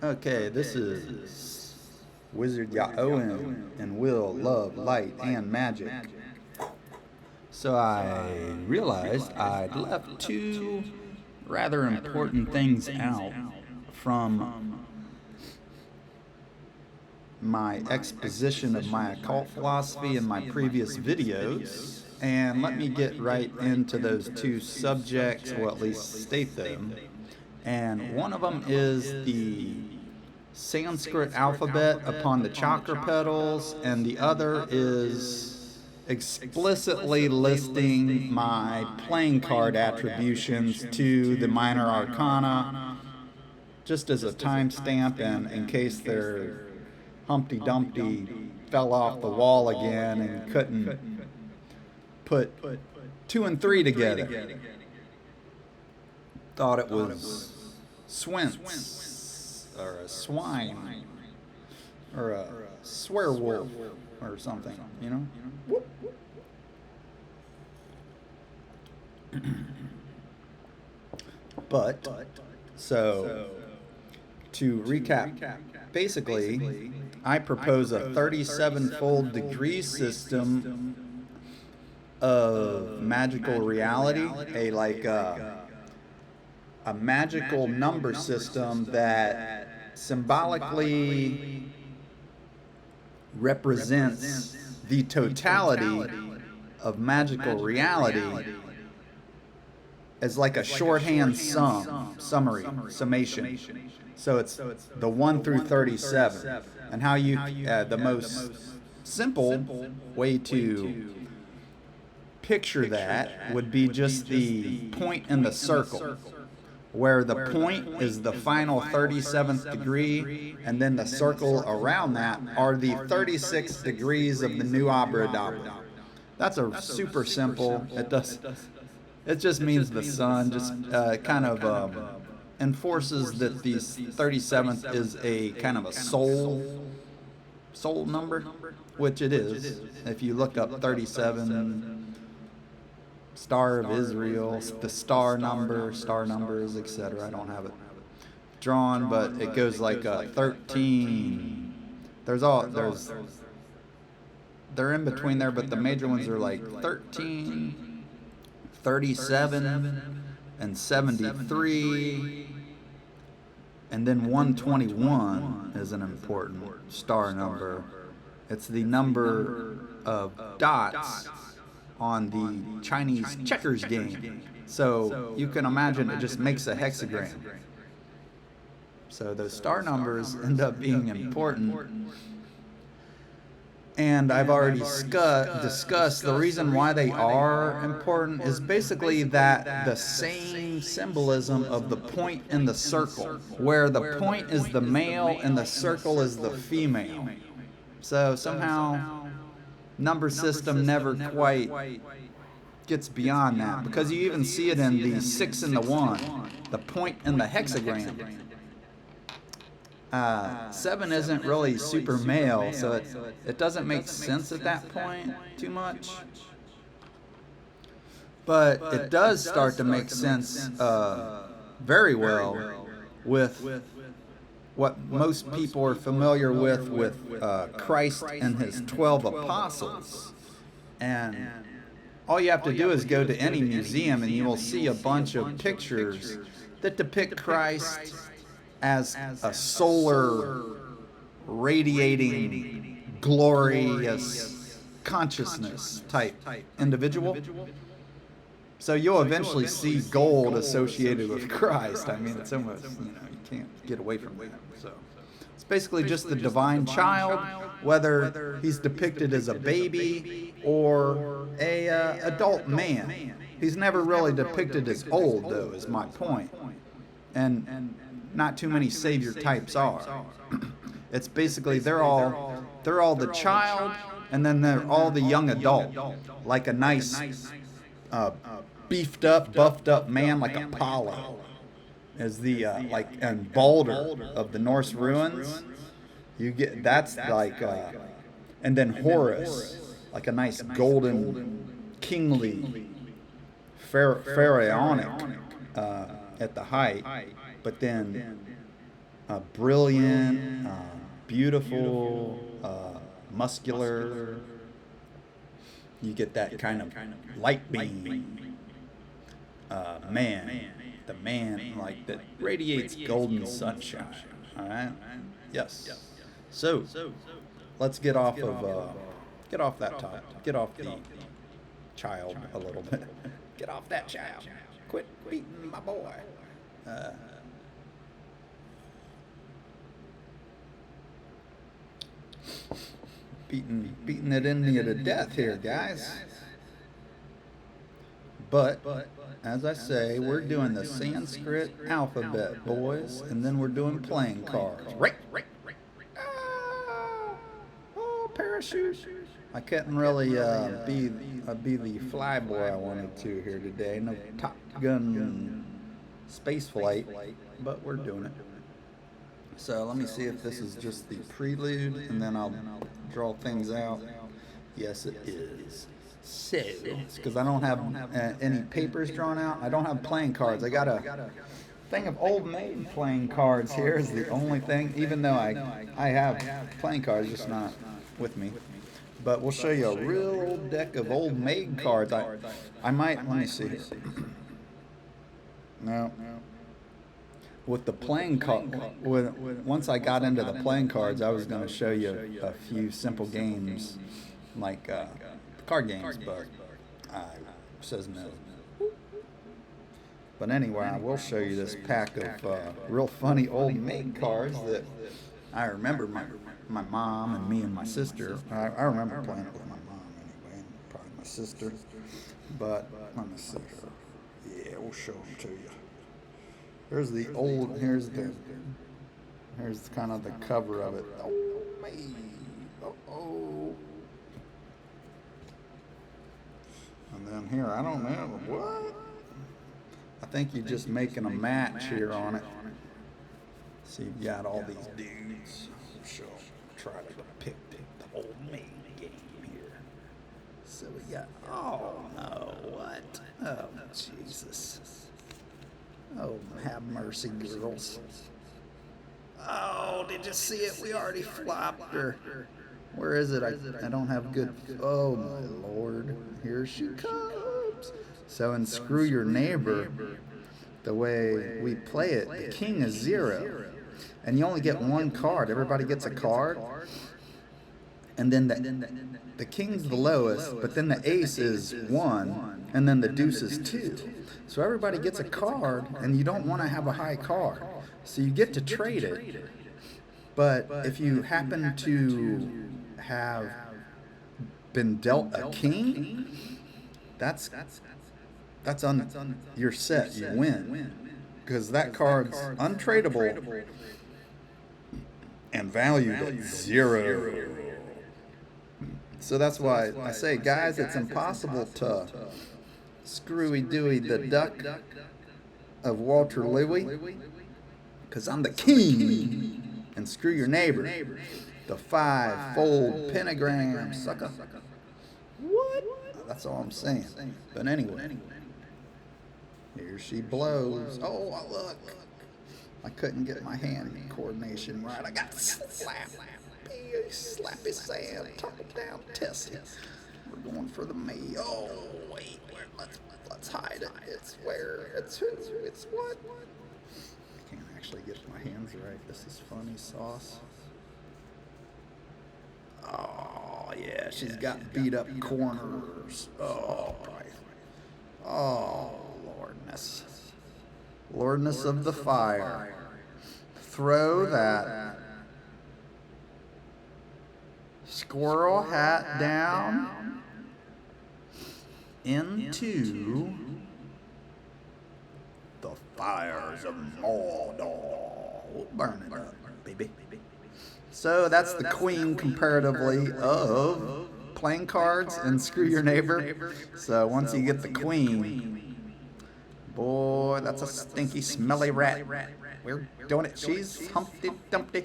Okay, this is Wizard Yaoen and Will Love Light and Magic. So I realized I'd left two rather important things out from my exposition of my occult philosophy in my previous videos. And let me get right into those two subjects, or at least state them. And one of them is the Sanskrit alphabet upon the chakra petals, and the other is explicitly listing my playing card attributions to the minor arcana, just as a timestamp, and in case their Humpty Dumpty fell off the wall again and couldn't put 2 and 3 together. Thought it was swince, or a swine, or a swearwolf, or something, you know? But, so, to recap, basically, I propose a 37-fold degree system of magical reality, a magical number system that symbolically represents the totality of magical reality as like a shorthand summation. So it's the 1 through 37, and how you the most simple way to picture that would be just the point in the circle, where the point is the final 37th degree, and then the circle around that are the 36 degrees of the Nu Abrahadabra. That's a super simple. It just means the sun. Just kind of enforces that the 37th is a kind of a soul number, which it is. If you look up 37. Star of Israel, the star numbers, etc. I don't have it drawn, but it goes like 13. They're in between there, but the major ones are like 13, 37, and 73, and then 121 is an important star number. It's the number of dots on the Chinese checkers game. So you can imagine it just makes a hexagram. So those star numbers end up being important. And I've already discussed the reason why they are important is basically that the same symbolism of the point in the circle, where the point is the male and the circle is the female. So somehow number system never quite gets beyond that, because you even see it in the 6 and the 1, the point in the hexagram. 7 isn't really super male, so it doesn't make sense at that point too much. But it does start to make sense very well with what most people are familiar with Christ and his 12 apostles. And all you have to do is go to any museum and you will see a bunch of pictures that depict Christ as a solar radiating glorious consciousness type individual. So you'll eventually see gold associated with Christ. I mean, it's almost, you can't get away from that. So it's basically just the divine child, whether he's depicted as a baby or a adult man. He's never really depicted as old, though, is my point. And not too many savior types are. It's basically they're all the child, and then they're all the young adult, like a nice beefed up, buffed up man like Apollo is the and Balder of the Norse ruins. You get that's like and then Horus, like a nice golden kingly pharaonic at the height, but then brilliant, beautiful, muscular. You get that kind of light beam. Man, the man like that radiates golden sunshine. All right. Yes. So let's get off that topic. Get off the child a little bit. Get off that child. Quit beating my boy. Beating it in you to death here, guys. But as I say, we're doing the Sanskrit alphabet, boys, and then we're doing playing cards. Right. Oh, parachute. I couldn't really be the fly boy I wanted to here today. No Top Gun space flight, but we're doing it. So let me see if this is just the prelude, and then I'll draw things out. Yes, it is. So, because I don't have any papers drawn out, I don't have playing cards. I got a thing of old maid playing cards here is the only thing, even though I have playing cards, just not with me. But we'll show you a real old deck of old maid cards. I might, let me see here. No. With the playing card, once I got into the playing cards, I was going to show you a few simple games, like card games, but says no. But anyway, I will show you this pack of real funny old maid cards that I remember my mom and me and my sister. I remember playing it with my mom anyway, and probably my sister. But let me see here. Yeah, we'll show them to you. Here's the old. Here's kind of the cover of it. Oh, me. Oh. And then here, I don't know what. I think you're just making a match here on it. So you've got all these dudes. So try to depict the old maid game here. So we got. Oh no! What? Oh Jesus! Oh, have mercy, girls. Oh, did you see it? We already flopped her. Where is it? I don't have good... Oh, my Lord. Here she comes. So in Screw Your Neighbor, the way we play it, the king is 0. And you only get one card. Everybody gets a card. And then the king's the lowest, but then the ace is 1, and then the deuce is 2. So everybody gets a card, and you don't want to have a high card. So you get to trade it. But if you happen to have been dealt a king, that's on your set. You win. Because that card's untradeable and valued at 0. So that's why I say, guys, it's impossible to screwy-dooey the duck of Walter Louis, because I'm the king, and Screw Your Neighbor, the 5-fold pentagram, sucker. What? That's all I'm saying. But anyway, here she blows. Oh, look. I couldn't get my hand coordination right. I got slapped. Slappy Sam, tumble down, test it. We're going for the me. Oh, wait, let's hide it. It's where, it's who, it's what. I can't actually get my hands right. This is funny sauce. Oh, yeah, she's got beat up corners. Oh, Lordness of the fire. Throw that squirrel hat down into the fires of Mordor. We'll burn it up, baby. So that's the queen, comparatively, of playing cards and Screw Your Neighbor. So once you get the queen, boy, that's a stinky, smelly rat. We're doing it. She's Humpty Dumpty.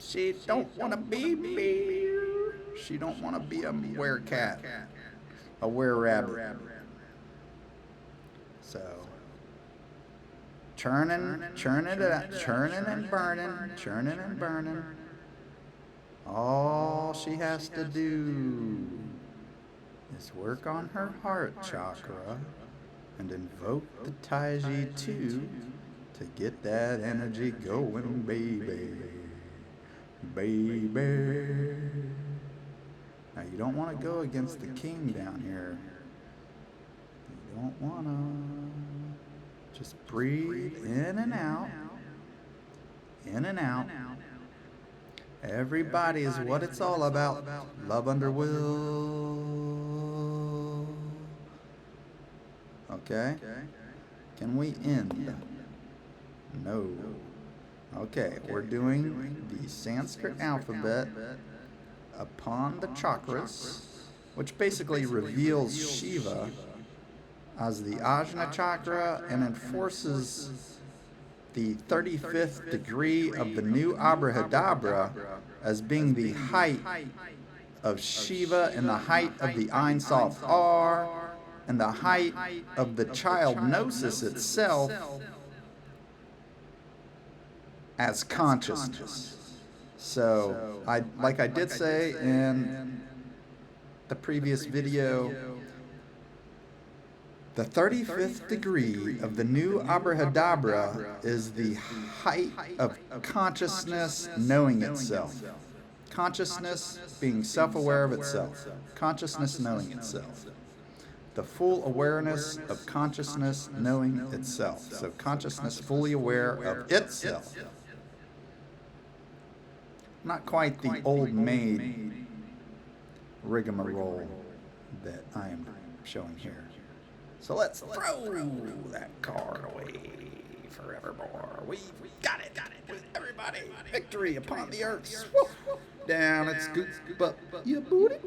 She don't want to be me. She don't want to be a werecat, a were-rabbit. So, churning and burning. All she has to do is work on her heart chakra and invoke the Taiji 2 to get that energy going, baby. Baby. Now you don't want to go against the king down here. You don't want to. Just breathe in and out. In and out. Everybody is what it's all about. Love under will. Okay? Can we end? No. Okay, we're doing the Sanskrit alphabet upon the chakras, which basically reveals Shiva as the Ajna chakra and enforces the 35th degree of the Nu Abrahadabra as being the height of Shiva and the height of the Ein Sof R and the height of the child gnosis itself as consciousness. So, like I did say in the previous video, the 35th degree of the Nu Abrahadabra is the height of consciousness knowing itself. Consciousness being self-aware of itself. Consciousness knowing itself. The full awareness of consciousness knowing itself. So consciousness fully aware of itself. Not quite the old maid rigmarole that I am showing here. So let's throw that card away forevermore. We got it. With everybody. Victory upon the earth. Swoop. Down it scoops up. You boot it.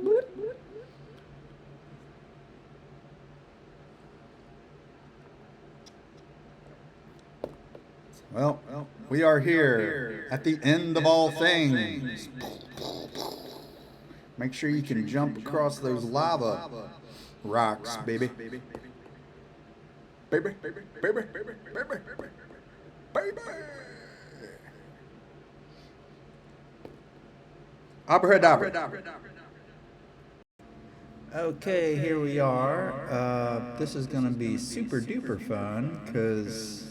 Well, we are here at the end of all things. Make sure you can jump across those lava rocks, baby. Baby. Abrahadabra. Okay, here we are. This is going to be super duper fun because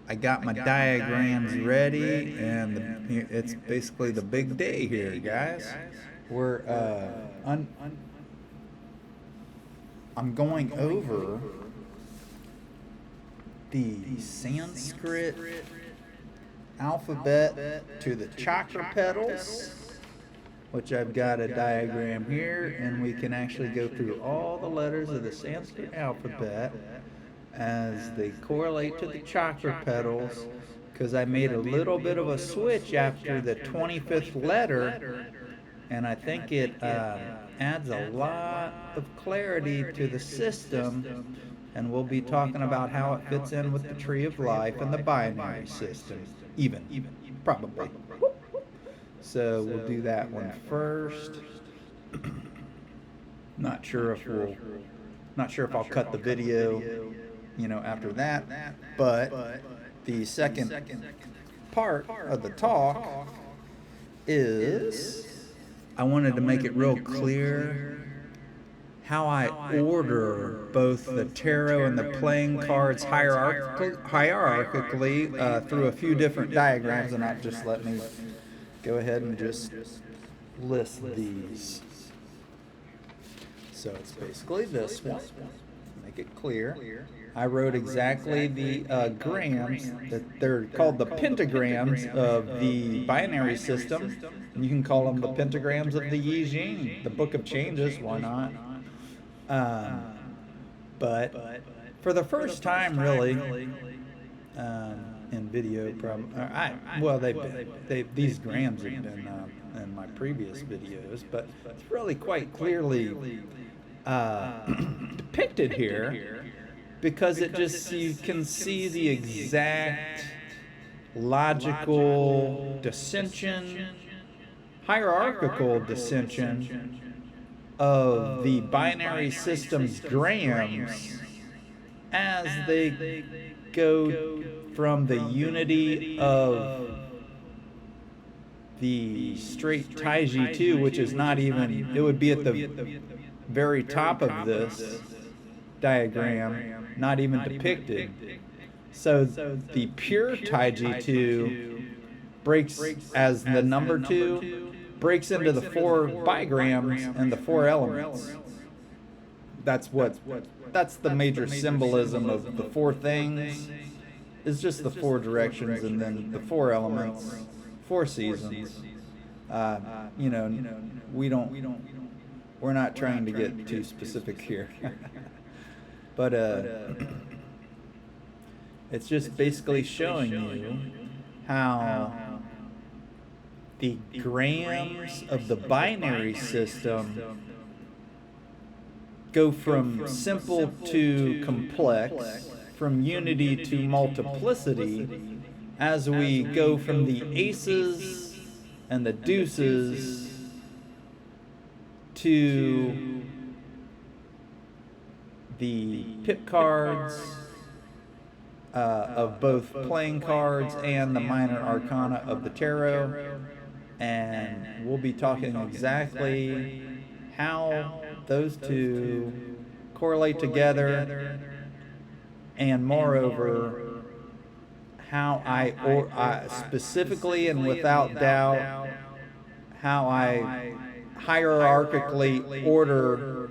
I got my diagrams ready, and it's basically the big day here, guys. We're I'm going over the Sanskrit alphabet to the chakra petals, which I've got a diagram here, and we can actually go through all the letters of the Sanskrit alphabet as they correlate to the chakra petals, because I made a little bit of a switch after the 25th letter, and I think it adds a lot of clarity to the system, and we'll be talking about how it fits in with the tree of life and the binary system, even probably. So we'll do that one first. Not sure if I'll cut the video, after that, but the second part of the talk is I wanted to make it real clear how I order both the tarot and the playing cards hierarchically through a few different diagrams, and not just let me go ahead and just list these. So it's basically this one. Make it clear. I wrote exactly the grams, that they're called the pentagrams of the binary system. And you can call them the pentagrams of the I Ching, the Book of Changes, why not? But for the first time, really, in video, these grams have been in my previous videos, but it's really quite clearly depicted here, because you can see the exact logical dissension, hierarchical dissension of the binary system's grams as they go from the unity of the straight Taiji 2, which is not even, it would be at the very top of this diagram, not even depicted. So the pure Taiji 2 breaks as the number 2, breaks into the 4 bigrams and the 4 elements. That's the major symbolism of the 4 things. It's just the 4 directions and then the 4 elements, 4 seasons. You know, we're not trying to get too specific here. But it's just basically showing you how the grams of the binary system go from simple to complex, from unity to multiplicity, as we go from the aces and the deuces to the pip cards of both playing cards and the minor arcana of the tarot. And we'll be talking exactly how those two correlate together, and moreover, how I specifically and without doubt, how I hierarchically order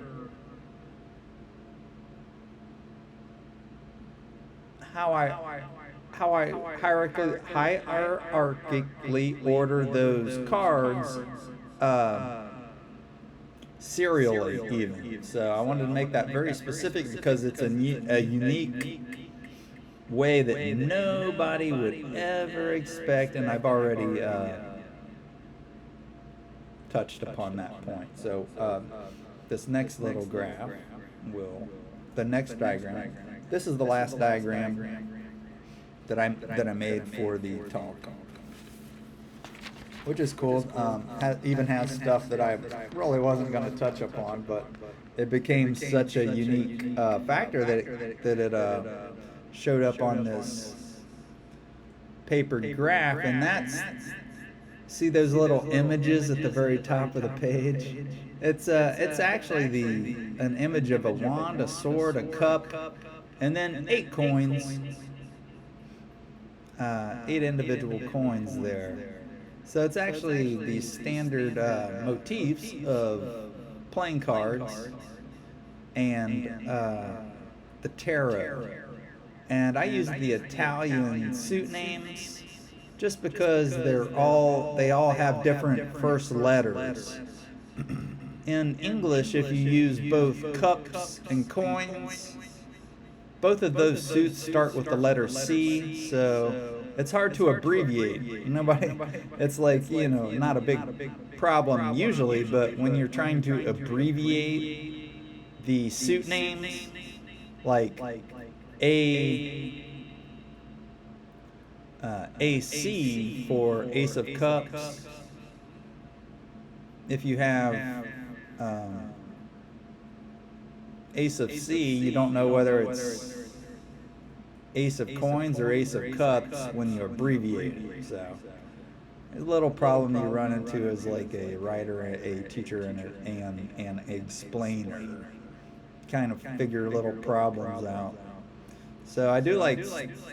hierarchically order those cards serially even. So I wanted to make that very specific because it's a unique way that nobody would ever expect, and I've already touched upon that point. So this next little graph the next diagram, this is the last diagram that I made for the talk, which is cool. Even has stuff that I really wasn't going to touch upon, but it became such a unique factor that it showed up on this papered graph. And that's, see those little images at the very top of the page? It's actually an image of a wand, a sword, a cup, and then 8 coins, 8 individual coins there. So it's actually the standard motifs of playing cards and the tarot. And I use the Italian suit names just because they all have different first letters. In English, if you use both cups and coins, both of those suits start with the letter C, so it's hard to abbreviate. It's like, not a big problem usually, but when you're trying to abbreviate the suit names, like AC for Ace of Cups, if you have Ace of C, you don't know whether it's Ace of Coins or Ace of Cups when you abbreviate it. So a little problem you run into as like a writer, a teacher, and an explainer. Kind of figure little problems out. So I do like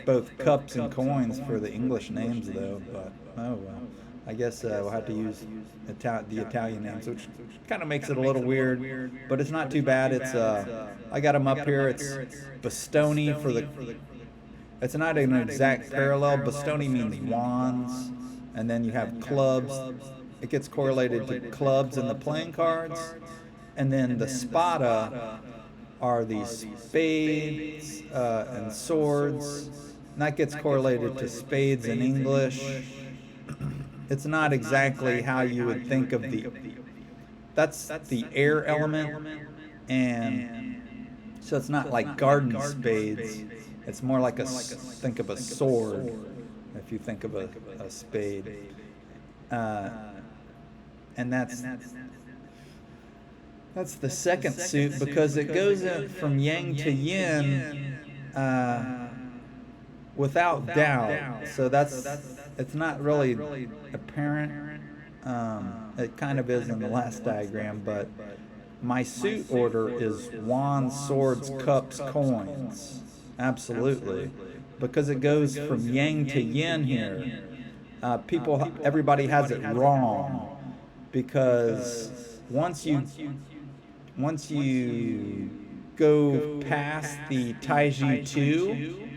both cups and coins for the English names though, but oh well. I guess we'll have to use the Italian names, which kind of makes it a little weird, but it's not too bad. It's I got them up here. It's Bastoni for the. It's not an exact parallel. Bastoni means wands, and then you have clubs. It gets correlated to clubs in the playing cards, and then the spada are the spades and swords, and that gets correlated to spades in English. It's not exactly how you would think of that's the air element, and so it's not like garden spades. It's more like think of a sword if you think of a spade, and that's the second suit because it goes from yang to yin without doubt. So it's not really apparent. It kind of is in the last diagram, but my suit order is wands, swords, cups, coins. Absolutely. Because it goes from yang to yin here. Everybody has it wrong, because once you go past the Taiji 2,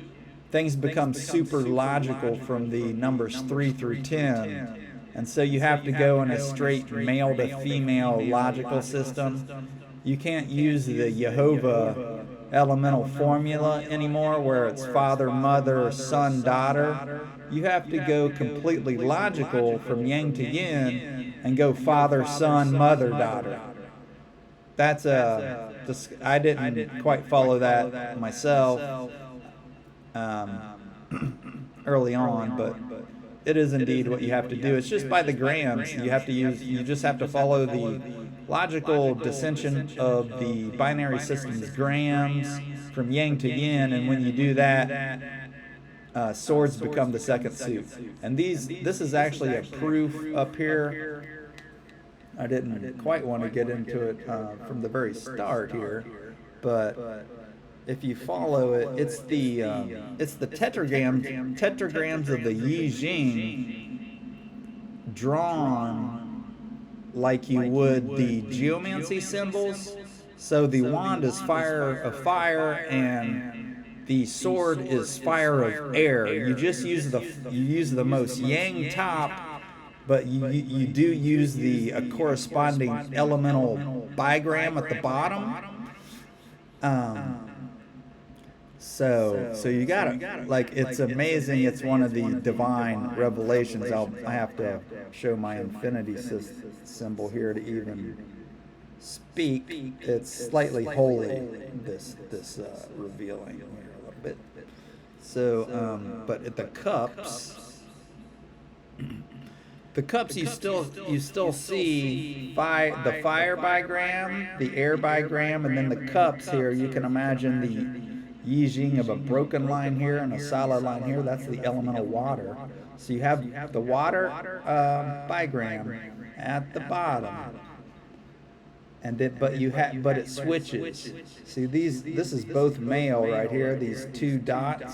things become super logical from the numbers 3 through 10. And so you have to go in a straight male to female logical system. You can't use the Jehovah elemental formula anymore where it's father, mother, son, daughter. You have to go completely logical from yang to yin and go father, son, mother, daughter. That's I didn't quite follow that myself early on, but it is indeed what you have to do. It's just by the grams. You just have to follow the logical dissension of the binary system's grams from yang to yin, and when you do that, swords become the second suit. And this is actually a proof up here. I didn't quite want to get into it from the very start here, but if you follow it, it's the tetragrams of the Yi Jing drawn like you would the geomancy symbols. So the wand is fire of fire, and the sword is fire of air. You just use the most yang top, but you do use the corresponding elemental bigram at the bottom. So you got it. Like, it's amazing. It's one of the divine revelations. I have to show my infinity symbol here to even speak. It's slightly holy, this revealing here a little bit. So, but at the cups, you still see the fire bigram, the air bigram, and then the cups here. You can imagine the Yi Jing of a broken line here and a solid line here. That's the elemental water. So you have the water bigram at the bottom, and then but it switches. See, this is both male right here. These two dots,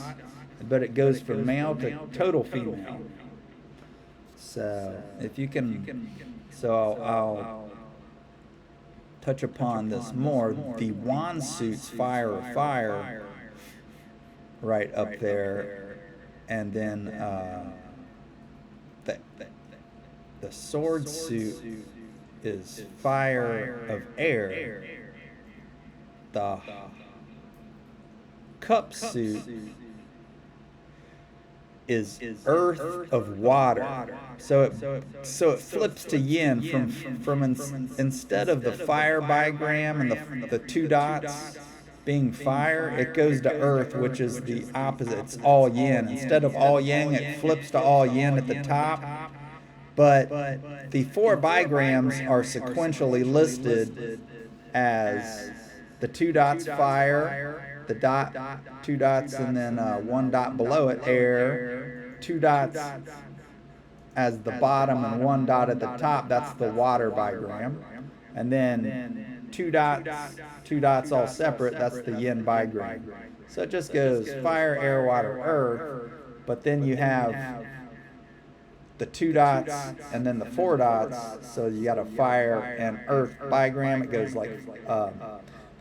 but it goes from male to total female. So if you can, I'll touch upon this more. The wand suit's fire of fire right up there, and then the sword suit is fire of air. The cup suit is earth of water. So it flips to yin from instead of the fire bigram and the two dots being fire, it goes to earth, which is the opposite. It's all yin. Instead of all yang, it flips to all yin at the top. But the four bigrams are sequentially listed as the two dots fire, the two dots, and then one dot below it air, two dots as the bottom and one dot at the top. That's the water bigram, and then two dots all separate. That's the yin bigram. So it just goes fire, air, water, earth. But then you have the two dots and then the four dots. So you got a fire and earth bigram. It goes like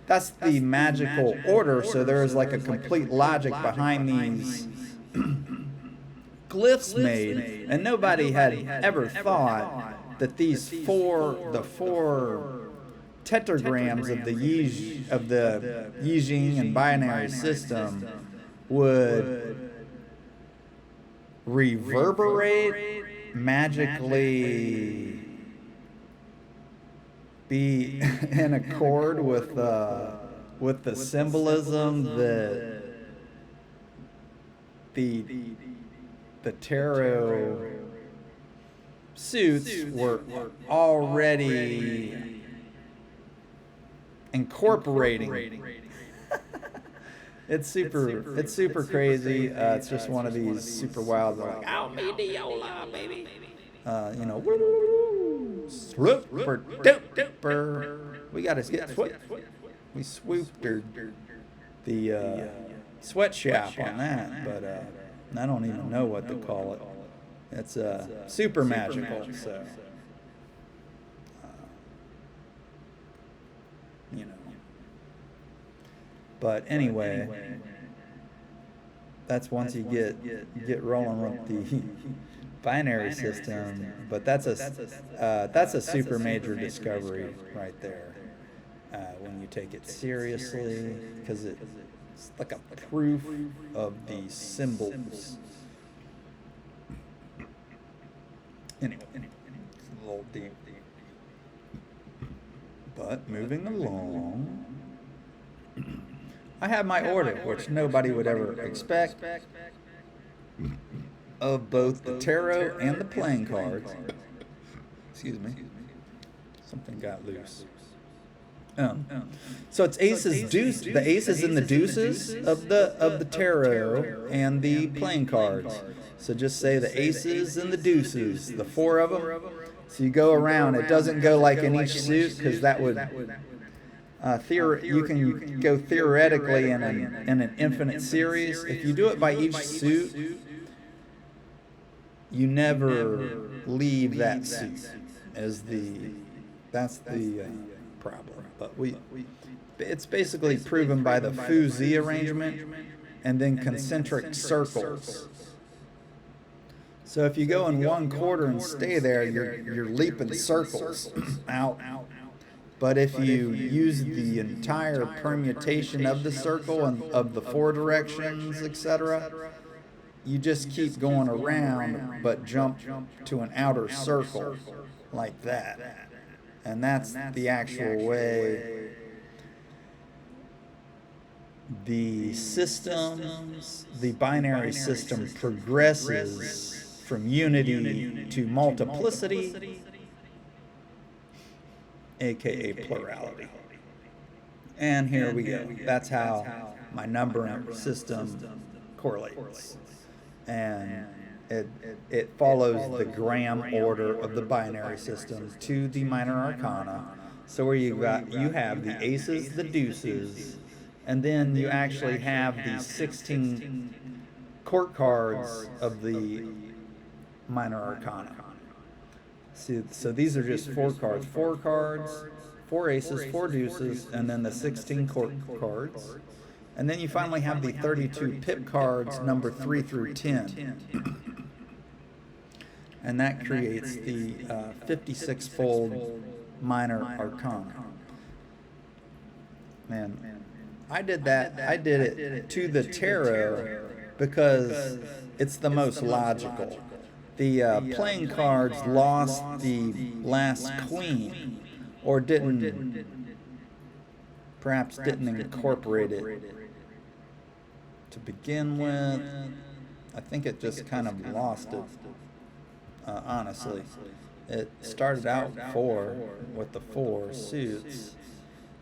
that's the magical order. So there's like a complete logic behind these glyphs made, and nobody had ever thought that the four tetragrams of the Yi Jing and binary system would reverberate, magically be in accord with the symbolism that the tarot suits were already incorporating. It's super crazy. It's just one of these super wild, like, "I'll be Diola, baby." You know, swooper, duper. We got to get we swooped the sweatshop on that, but I don't even know what to call it. It's super magical, so you know. But anyway, that's once you get rolling with the binary system. But that's a super major discovery right there when you take it seriously, because it's like a proof of these symbols. Anyway, it's a little deep. But moving along, I have my order, which nobody would ever expect, of both the tarot and the playing cards. Excuse me. Something got loose. So it's aces, deuce, the aces and the deuces of the tarot and the playing cards. So just say the aces and the deuces, the four of them. So you go around. It doesn't go like in each suit, because that would you can go theoretically in an infinite series. If you do it by each suit, you never leave that suit. That's the problem. But it's basically proven by the Fu-Z arrangement and then concentric circles. So if you go in one quarter and stay there, you're leaping circles out. But if you use the entire permutation of the circle and of the four directions, etc., you just keep going around, but jump to an outer circle like that. And that's the actual way the binary system progresses from unity to multiplicity, aka plurality. And here we go. That's how my numbering system correlates. And it follows the gram order of the binary system to the minor arcana. So where you have the aces, the deuces, and then you actually have the 16 court cards of the minor arcana. So these are just four cards, four aces, four deuces, and then the 16 court cards. And then you finally have the 32 pip cards, number 3 through 10. And that creates the 56-fold minor arcana. Man, I did it to the tarot because it's the most logical. The playing cards lost the last queen, or perhaps didn't incorporate it to begin with. I think it just kind of lost it, honestly. It started out with the four suits,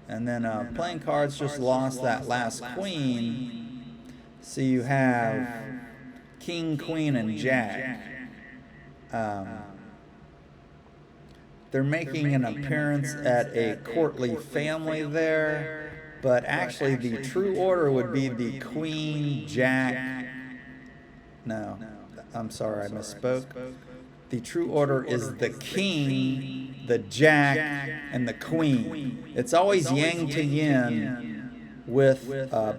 and then playing cards just lost that last queen. So you have king, queen, and jack. They're making an appearance at a courtly family there, but actually the true order would be the queen, jack. No, I'm sorry, I misspoke. The true order is the king, the jack, and the queen. It's always yang to yin with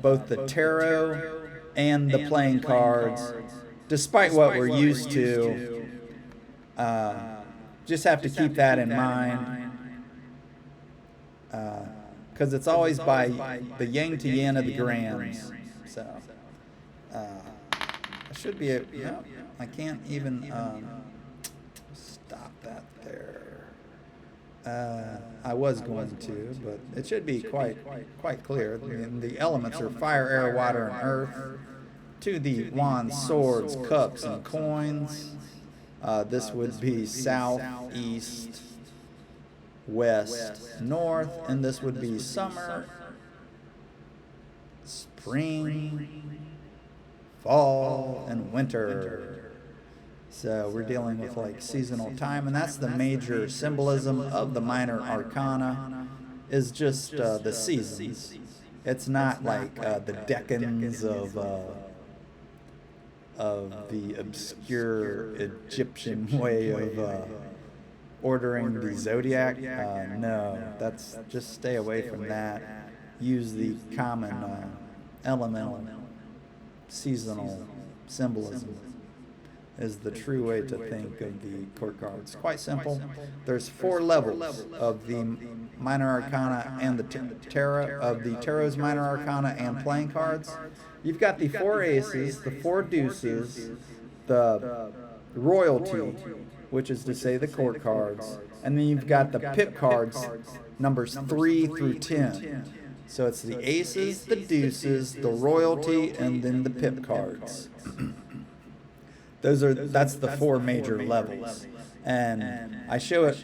both the tarot and the playing cards, despite what we're used to. Just have to keep that in mind, because it's always by the yang to yin of the grams. So I should be no, I can't even stop that there. I was going to, but it should be quite clear. The elements are fire, air, water, and earth. To the wands, swords, cups, and coins. This would be south, east, west, north, and this would be summer, spring, fall, and winter. So we're dealing with like seasonal time, and that's the major symbolism of the minor arcana, is just the seasons. It's not like the decans of the obscure Egyptian way of ordering the zodiac. No, that's just stay away from that. Use the common elemental seasonal symbolism is the true way to think of the court cards. Quite simple. There's 4 levels of the minor arcana and the tarot, of the tarot's minor arcana and playing cards. You've got the 4 aces, the 4 deuces, the royalty, which is to say the court cards, and then you've got the pip cards, numbers 3 through 10. So it's the aces, the deuces, the royalty, and then the pip cards. That's the 4 major levels. And I show it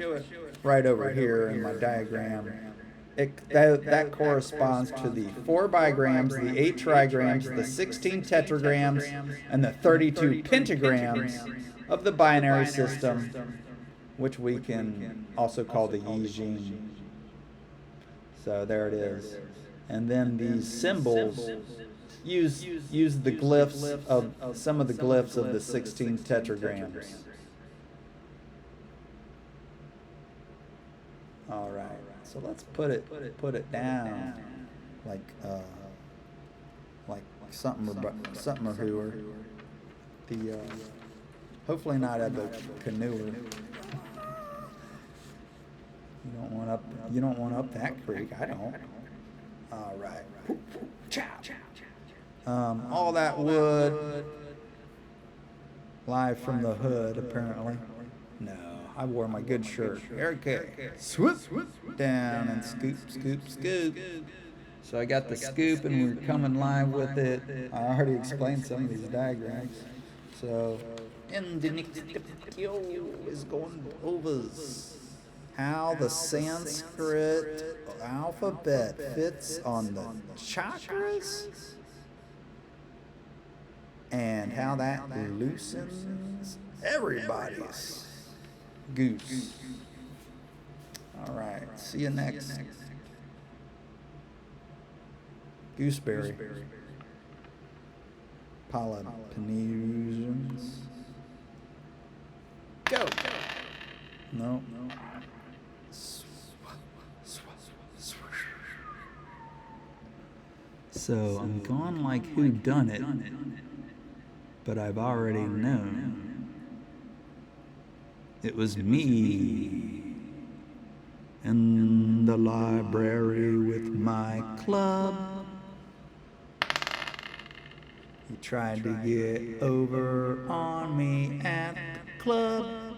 right over here in my diagram. That corresponds to the 4 bigrams, the 8 trigrams, the 16 tetragrams, and the 32 pentagrams of the binary system, which we can also call the I Ching. So there it is. And then these symbols use the glyphs of some of the glyphs of the 16 tetragrams. All right. So let's put it down like something or whoer. The hopefully not at the canoer. You don't want up that creek. I don't. All right. All that wood live from the hood, apparently. No, I wore my good shirt. Okay. Swoop down and scoop, scoop, scoop. So I got the scoop and we're coming live with it. I already explained some of these diagrams. So, in the next video is going over how the Sanskrit alphabet fits on the chakras and how that loosens everybody's goose. All right, see you next. Gooseberry. Polynesians. Go. No. So I'm going like who done it, but I've already known. It was me in the library with my club. He tried to get over on me at the club.